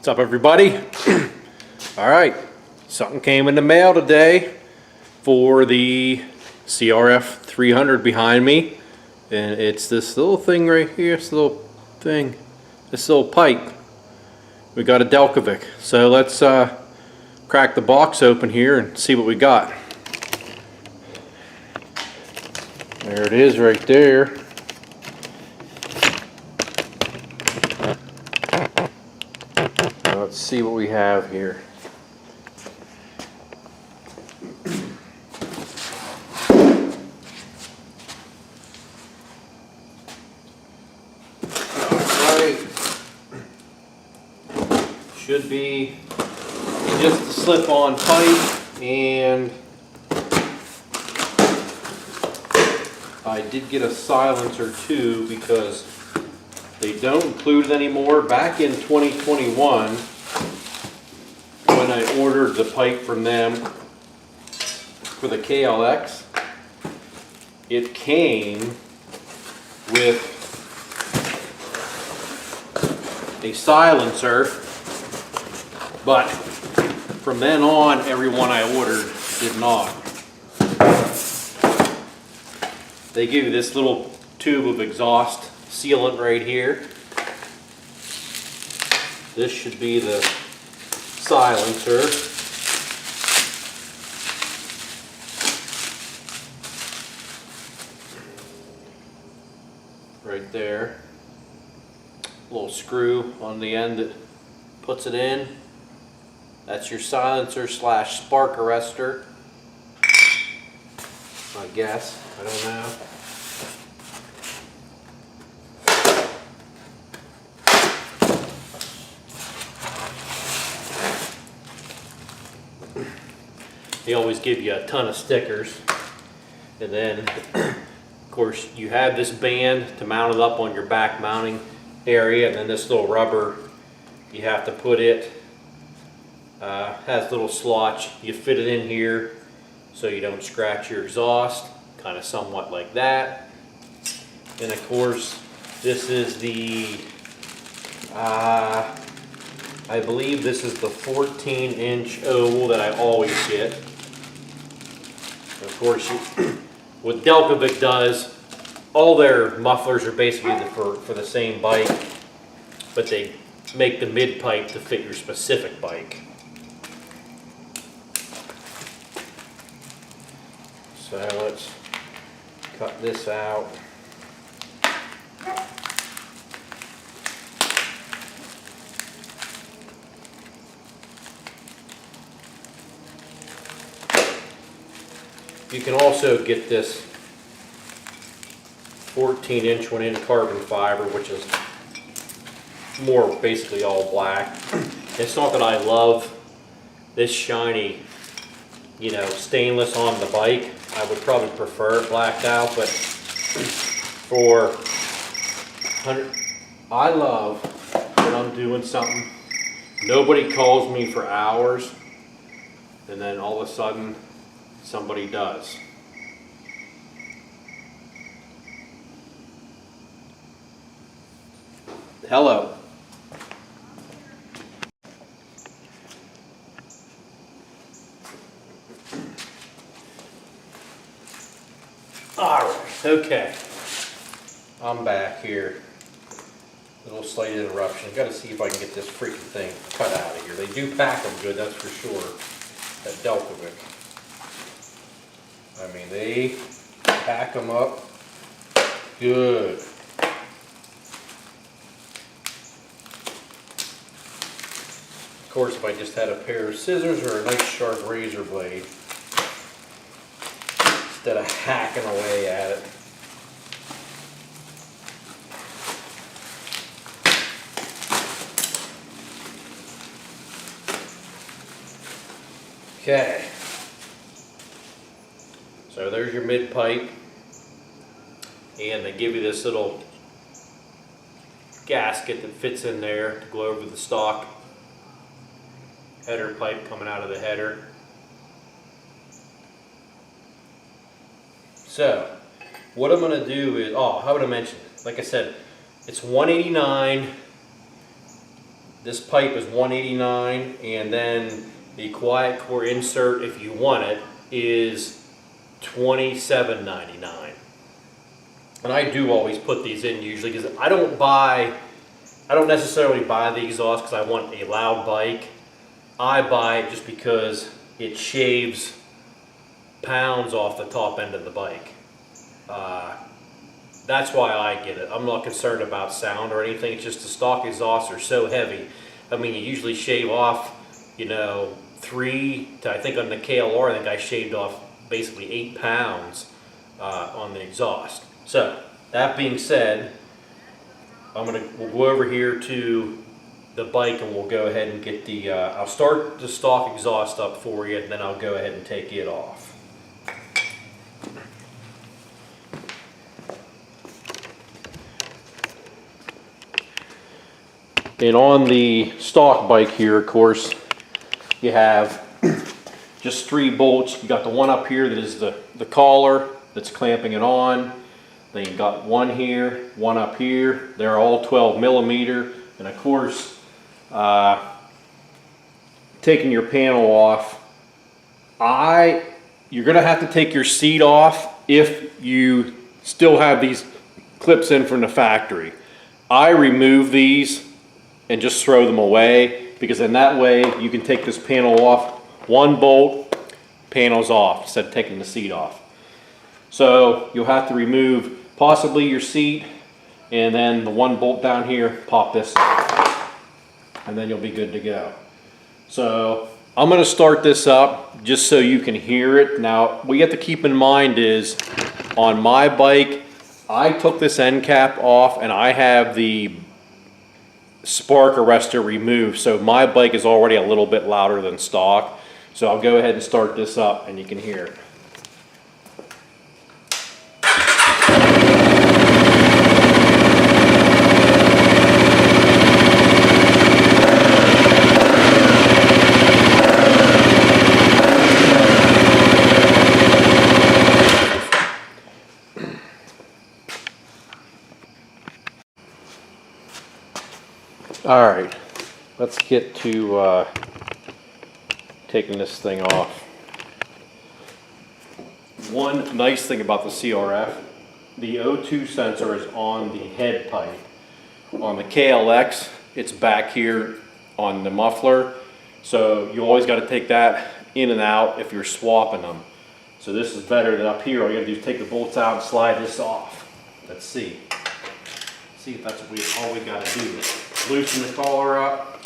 What's up, everybody? All right, something came in the mail today for the CRF 300 behind me, and it's this little thing right here, this little thing, this little pipe. We got a Delkevic, so let's crack the box open here and see what we got. There it is right there. Let's see what we have here. Alright. Should be just a slip-on pipe, and I did get a silencer too because they don't include it anymore. Back in 2021, when I ordered the pipe from them for the KLX, it came with a silencer, but from then on, every one I ordered did not. They give you this little tube of exhaust sealant right here. This should be the silencer. Right there. Little screw on the end that puts it in. That's your silencer slash spark arrestor, I guess. I don't know. They always give you a ton of stickers, and then of course you have this band to mount it up on your back mounting area, and then this little rubber, you have to put it, has little slots, you fit it in here so you don't scratch your exhaust, kind of somewhat like that. And of course this is the I believe this is the 14-inch oval that I always get. Of course, what Delkevic does, all their mufflers are basically for the same bike, but they make the mid pipe to fit your specific bike. So let's cut this out. You can also get this 14-inch one in carbon fiber, which is more basically all black. It's not that I love this shiny, you know, stainless on the bike. I would probably prefer it blacked out, but for 100, I love when I'm doing something, nobody calls me for hours, and then all of a sudden somebody does. Hello. Alright, okay. I'm back here. Little slight interruption. Got to see if I can get this freaking thing cut out of here. They do pack them good, that's for sure. At Delkevic. I mean, they pack them up good. Of course, if I just had a pair of scissors or a nice sharp razor blade, instead of hacking away at it. Okay. So there's your mid pipe, and they give you this little gasket that fits in there to go over the stock header pipe coming out of the header. So what I'm going to do is, how would I mention, like I said, it's $189 This pipe is $189, and then the quiet core insert, if you want it, is $27.99. And I do always put these in usually because I don't necessarily buy the exhaust because I want a loud bike. I buy it just because it shaves pounds off the top end of the bike. That's why I get it. I'm not concerned about sound or anything. It's just the stock exhausts are so heavy. I mean, you usually shave off, you know, 3 to, I think on the KLR, I think I shaved off basically 8 pounds on the exhaust. So, that being said, we'll go over here to the bike and we'll go ahead and get the, I'll start the stock exhaust up for you, and then I'll go ahead and take it off. And on the stock bike here, of course, you have just 3 bolts. You got the one up here that is the collar that's clamping it on. Then you got one here, one up here. They're all 12 millimeter. And of course, taking your panel off, you're gonna have to take your seat off if you still have these clips in from the factory. I remove these and just throw them away, because in that way you can take this panel off, 1 bolt, panel's off, instead of taking the seat off. So you'll have to remove possibly your seat, and then the 1 bolt down here, pop this, and then you'll be good to go. So I'm gonna start this up just so you can hear it. Now, what you have to keep in mind is, on my bike, I took this end cap off and I have the spark arrestor removed, so my bike is already a little bit louder than stock. So I'll go ahead and start this up and you can hear it. All right, let's get to taking this thing off. One nice thing about the CRF, the O2 sensor is on the head pipe. On the KLX, it's back here on the muffler, so you always got to take that in and out if you're swapping them. So this is better than up here. All you got to do is take the bolts out and slide this off. Let's see. See if that's all we got to do. Loosen the collar up.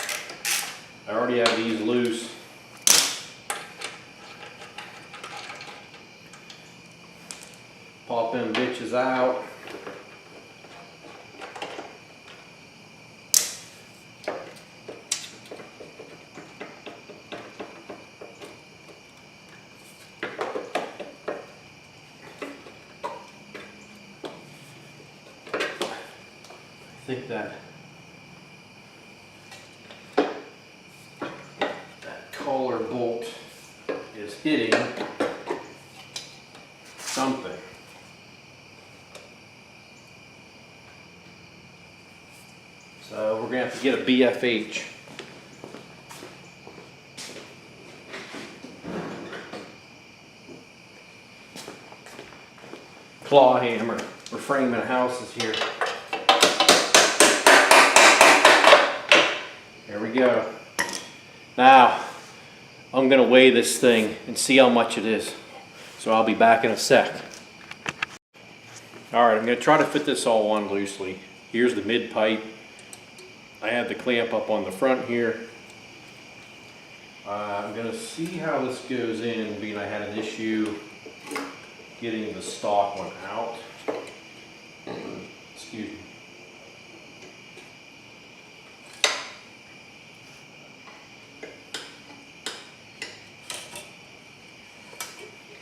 I already have these loose. Pop them bitches out. I think that collar bolt is hitting something. So we're going to have to get a BFH. Claw hammer. We're framing houses here. There we go. Now, I'm going to weigh this thing and see how much it is. So I'll be back in a sec. Alright, I'm going to try to fit this all on loosely. Here's the mid pipe. I have the clamp up on the front here. I'm going to see how this goes in, being I had an issue getting the stock one out. Excuse me.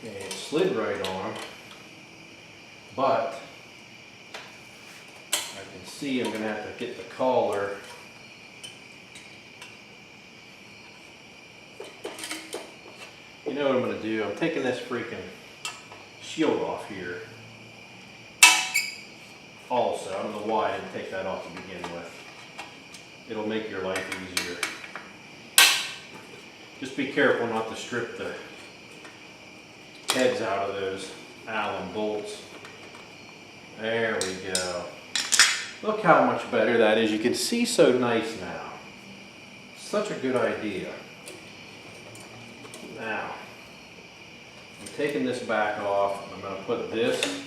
Okay, it slid right on, but I can see I'm going to have to get the collar . You know what I'm going to do? I'm taking this freaking shield off here. Also, I don't know why I didn't take that off to begin with. it'll make your life easier. Just be careful not to strip the heads out of those Allen bolts. There we go. Look how much better that is. You can see so nice now. Such a good idea. Now, I'm taking this back off. I'm going to put this,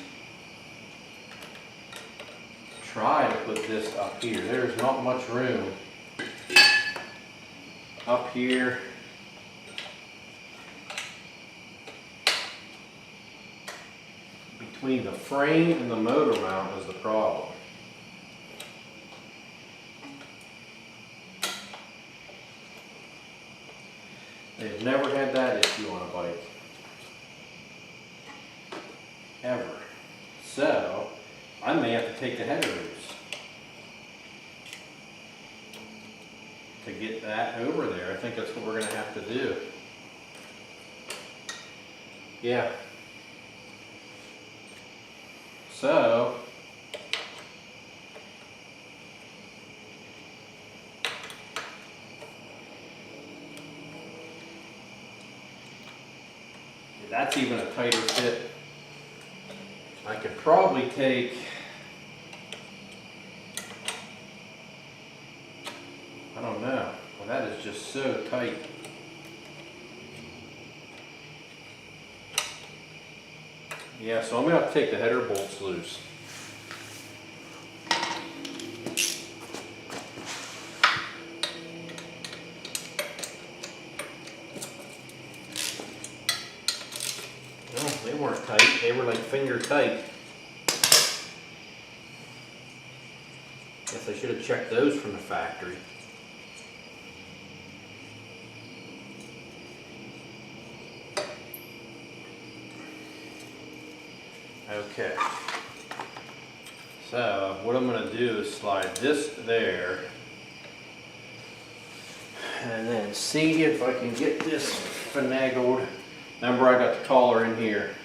try to put this up here. There's not much room up here. Between the frame and the motor mount is the problem. They've never had that issue on a bike. Ever. So, I may have to take the header loose to get that over there. I think that's what we're going to have to do. Yeah. So, that's even a tighter fit. I could probably take, I don't know, well, that is just so tight. Yeah, so I'm going to have to take the header bolts loose. No, they weren't tight. They were like finger tight. Guess I should have checked those from the factory. Okay, so what I'm going to do is slide this there and then see if I can get this finagled. Remember, I got the collar in here.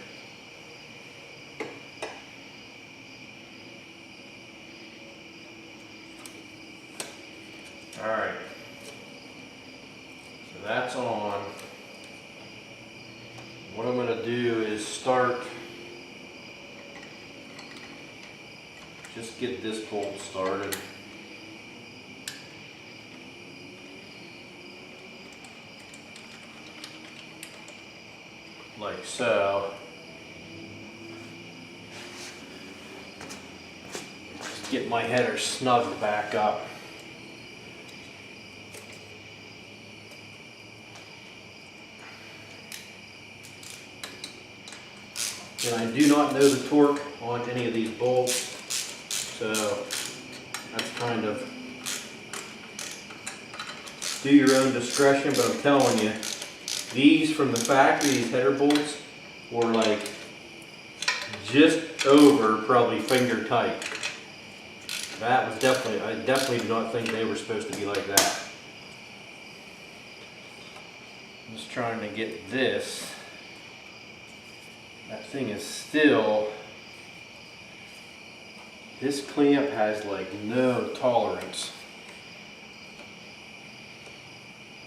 Alright, so that's on. What I'm going to do is start. Just get this bolt started. Like so. Just get my header snugged back up. And I do not know the torque on any of these bolts. So that's kind of do your own discretion, but I'm telling you, these from the factory, these header bolts, were like just over probably finger tight. That was definitely, I definitely do not think they were supposed to be like that. I'm just trying to get this. That thing is still, this clamp has like no tolerance,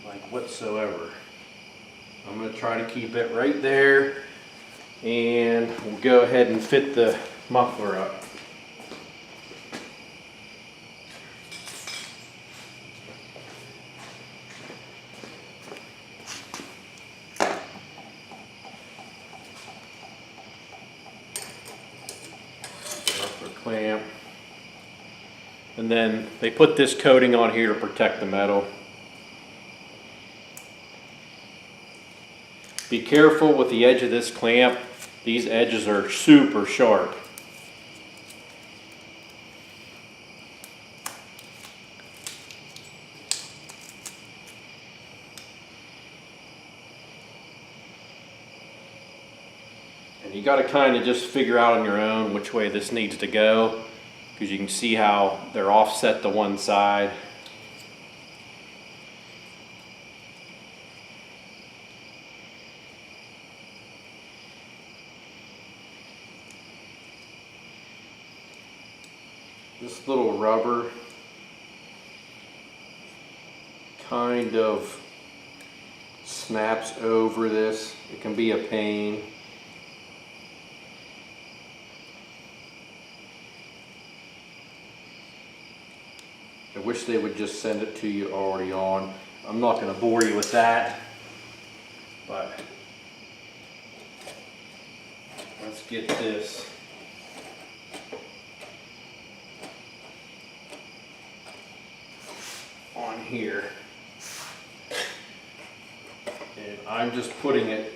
like whatsoever. I'm going to try to keep it right there, and we'll go ahead and fit the muffler up. Clamp. And then they put this coating on here to protect the metal. Be careful with the edge of this clamp. These edges are super sharp. And you got to kind of just figure out on your own which way this needs to go, because you can see how they're offset to one side. This little rubber kind of snaps over this. It can be a pain. I wish they would just send it to you already on. I'm not going to bore you with that, but let's get this. On here. And I'm just putting it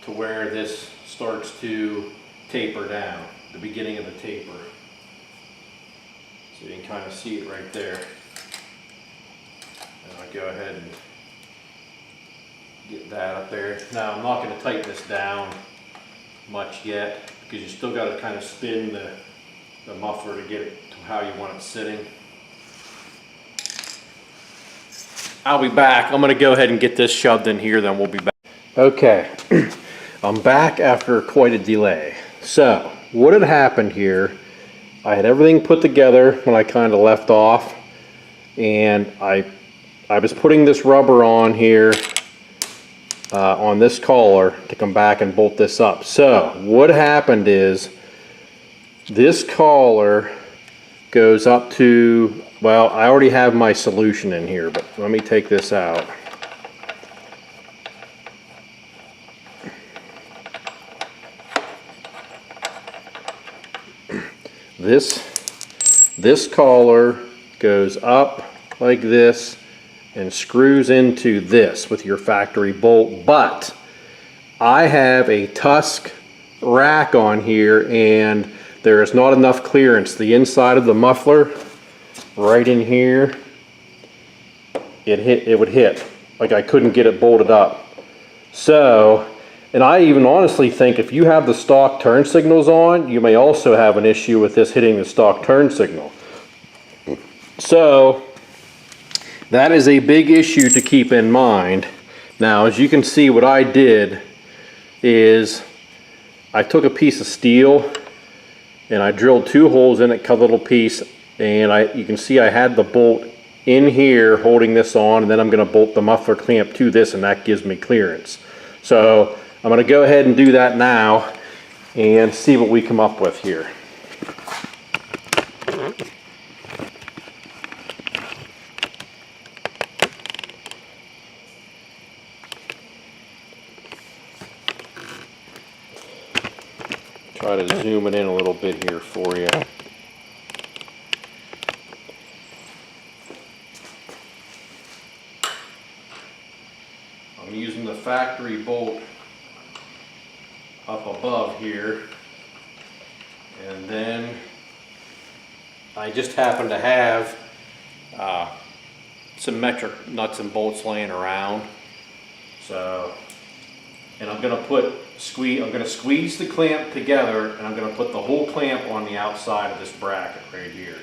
to where this starts to taper down, the beginning of the taper. So you can kind of see it right there. And I'll go ahead and get that up there. Now I'm not going to tighten this down much yet because you still got to kind of spin the muffler to get it to how you want it sitting. I'll be back. I'm going to go ahead and get this shoved in here, then we'll be back. Okay, I'm back after quite a delay. So, what had happened here, I had everything put together when I kind of left off, and I was putting this rubber on here, on this collar to come back and bolt this up. So, what happened is, this collar goes up to, well, I already have my solution in here, but let me take this out. This collar goes up like this and screws into this with your factory bolt, but I have a Tusk rack on here and there is not enough clearance. The inside of the muffler, right in here, it would hit. Like I couldn't get it bolted up. So, and I even honestly think if you have the stock turn signals on, you may also have an issue with this hitting the stock turn signal. So, that is a big issue to keep in mind. Now, as you can see, what I did is I took a piece of steel and I drilled 2 holes in it, cut a little piece, and you can see I had the bolt in here holding this on, and then I'm going to bolt the muffler clamp to this, and that gives me clearance. So I'm going to go ahead and do that now and see what we come up with here. Try to zoom it in a little bit here for you. I'm using the factory bolt up above here, and then I just happen to have some metric nuts and bolts laying around. So, and I'm going to squeeze the clamp together, and I'm going to put the whole clamp on the outside of this bracket right here.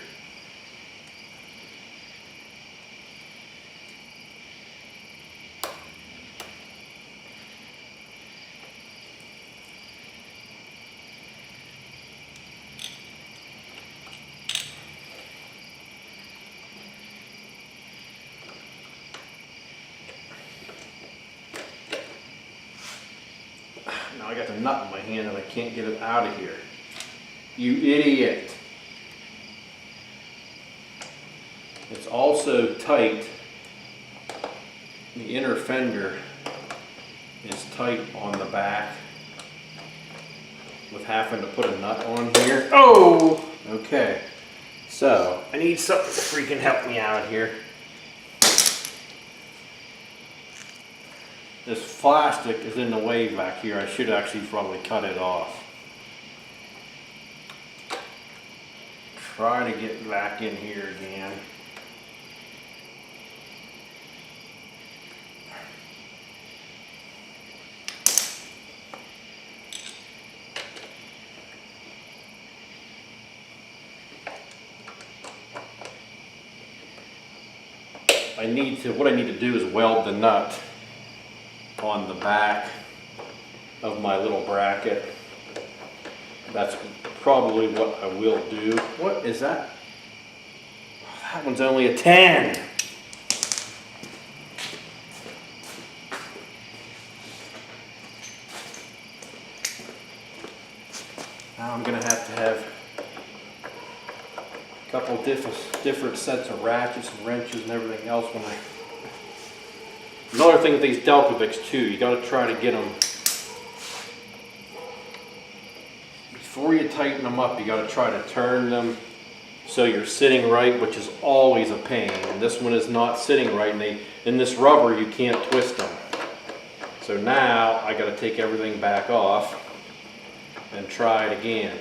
Now I got the nut in my hand and I can't get it out of here. You idiot. It's also tight. The inner fender is tight on the back with having to put a nut on here. Oh! Okay. So, I need something to freaking help me out here. This plastic is in the way back here. I should actually probably cut it off. Try to get back in here again. What I need to do is weld the nut on the back of my little bracket. That's probably what I will do. What is that? That one's only a 10. different sets of ratchets and wrenches and everything else when I... Another thing with these Delkevics too, you got to try to get them, before you tighten them up, you got to try to turn them so you're sitting right, which is always a pain. And this one is not sitting right, and in this rubber you can't twist them. So now I got to take everything back off and try it again.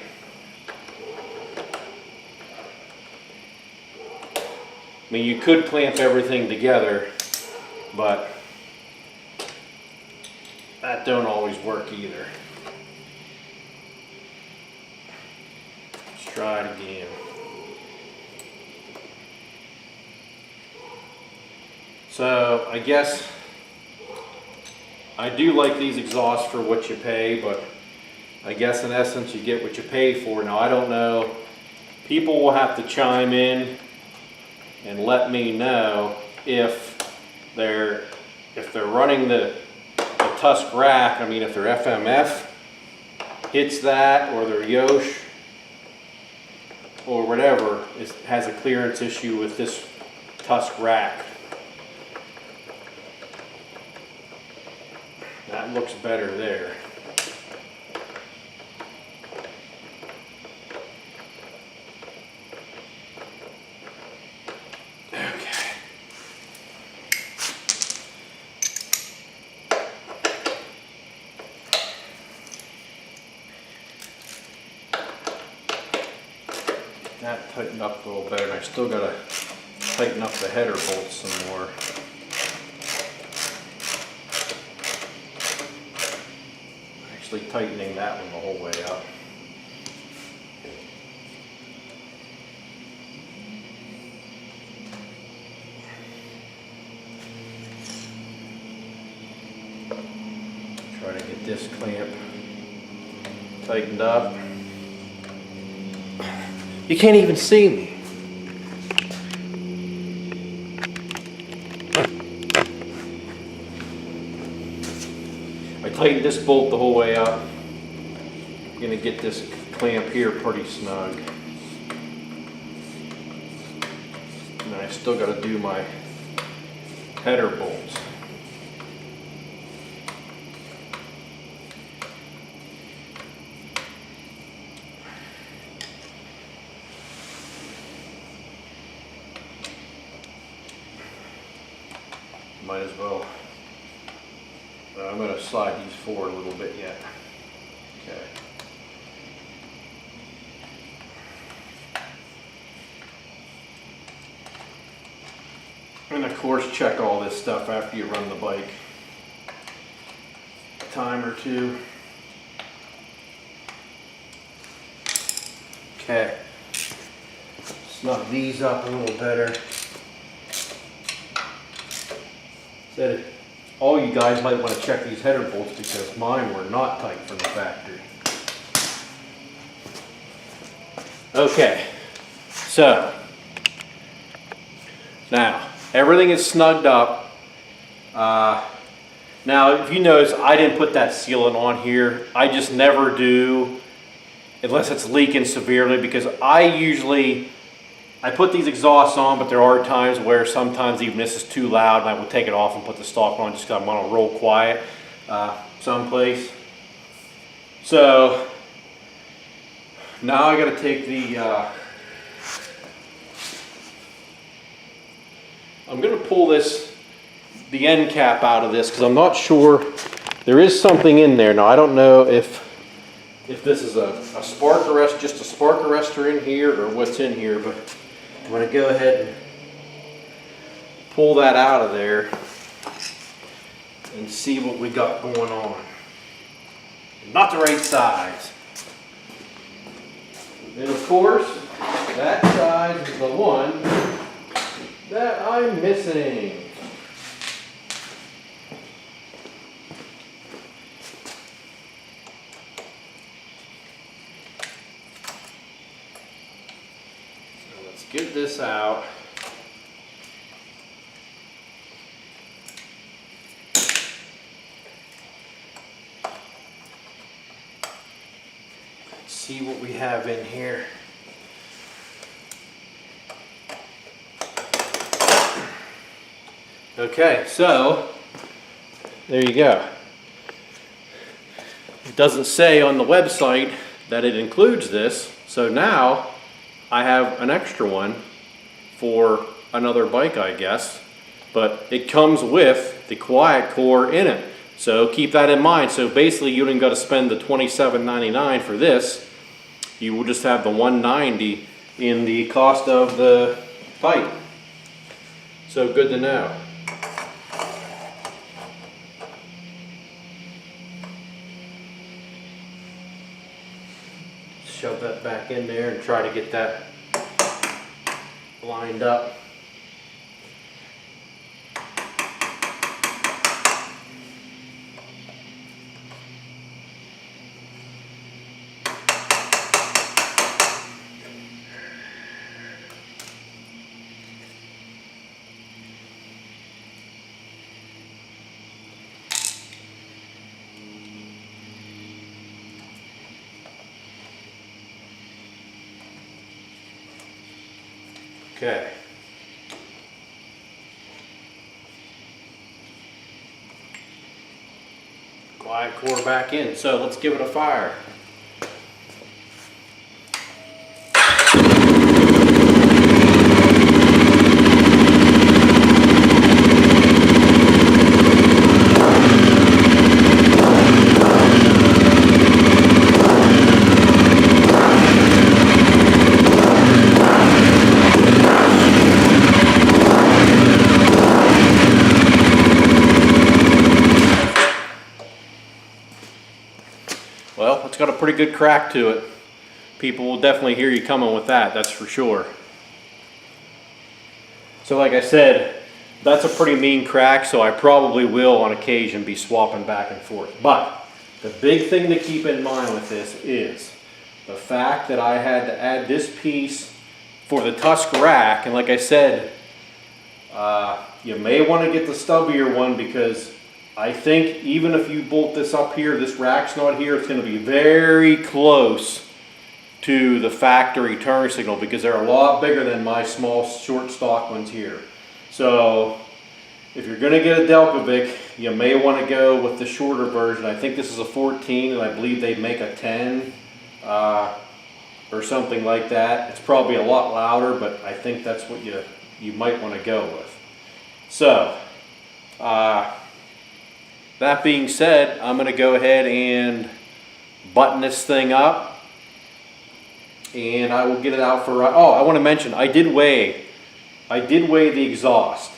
I mean, you could clamp everything together, but that don't always work either. Let's try it again. So I guess I do like these exhausts for what you pay, but I guess in essence you get what you pay for. Now I don't know, people will have to chime in and let me know if they're running the Tusk rack. I mean, if their FMF hits that, or their Yosh or whatever has a clearance issue with this Tusk rack. That looks better there. That tightened up a little better, and I still got to tighten up the header bolts some more. Actually tightening that one the whole way up. Try to get this clamp tightened up. You can't even see me. I tightened this bolt the whole way up. I'm going to get this clamp here pretty snug. And I still got to do my header bolts. Might as well. I'm going to slide these forward a little bit yet. Okay. And of course, check all this stuff after you run the bike. A time or two. Okay. Snug these up a little better. Said all you guys might want to check these header bolts because mine were not tight from the factory. Okay, so now everything is snugged up. Now if you notice, I didn't put that sealant on here. I just never do unless it's leaking severely, because I put these exhausts on, but there are times where sometimes even this is too loud and I will take it off and put the stock on just because I want to roll quiet someplace. So now I got to take the, I'm going to pull the end cap out of this because I'm not sure, there is something in there. Now I don't know if this is a spark arrest, just a spark arrestor in here, or what's in here, but I'm going to go ahead and pull that out of there and see what we got going on. Not the right size. And of course, that size is the one that I'm missing. Get this out. Let's see what we have in here. Okay, so there you go. It doesn't say on the website that it includes this, so now I have an extra one for another bike, I guess, but it comes with the quiet core in it. So keep that in mind. So basically you don't got to spend the $27.99 for this. You will just have the $190 in the cost of the pipe. So good to know. Shove that back in there and try to get that lined up. Okay. Quiet core back in, so let's give it a fire. Well, it's got a pretty good crack to it. People will definitely hear you coming with that, that's for sure. So like I said, that's a pretty mean crack, so I probably will on occasion be swapping back and forth. But the big thing to keep in mind with this is the fact that I had to add this piece for the tusk rack, and like I said, you may want to get the stubbier one because I think even if you bolt this up here, this rack's not here, it's going to be very close to the factory turn signal because they're a lot bigger than my small short stock ones here. So if you're going to get a Delkevic, you may want to go with the shorter version. I think this is a 14 and I believe they make a 10 or something like that. It's probably a lot louder, but I think that's what you might want to go with. So that being said, I'm going to go ahead and button this thing up and I will get it out for, oh, I want to mention, I did weigh the exhaust.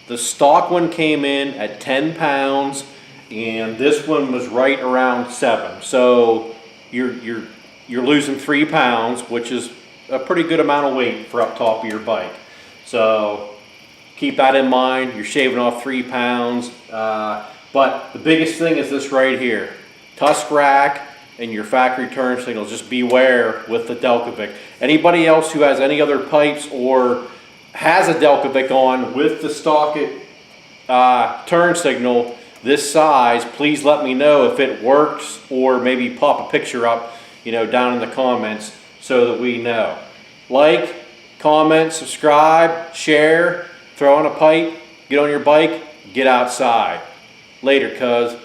The stock one came in at 10 pounds and this one was right around 7. So you're losing 3 pounds, which is a pretty good amount of weight for up top of your bike. So keep that in mind. You're shaving off 3 pounds. But the biggest thing is this right here. Tusk rack and your factory turn signals. Just beware with the Delkevic. Anybody else who has any other pipes or has a Delkevic on with the stock turn signal this size, please let me know if it works or maybe pop a picture up, down in the comments so that we know. Like, comment, subscribe, share, throw on a pipe, get on your bike, get outside. Later, cuz.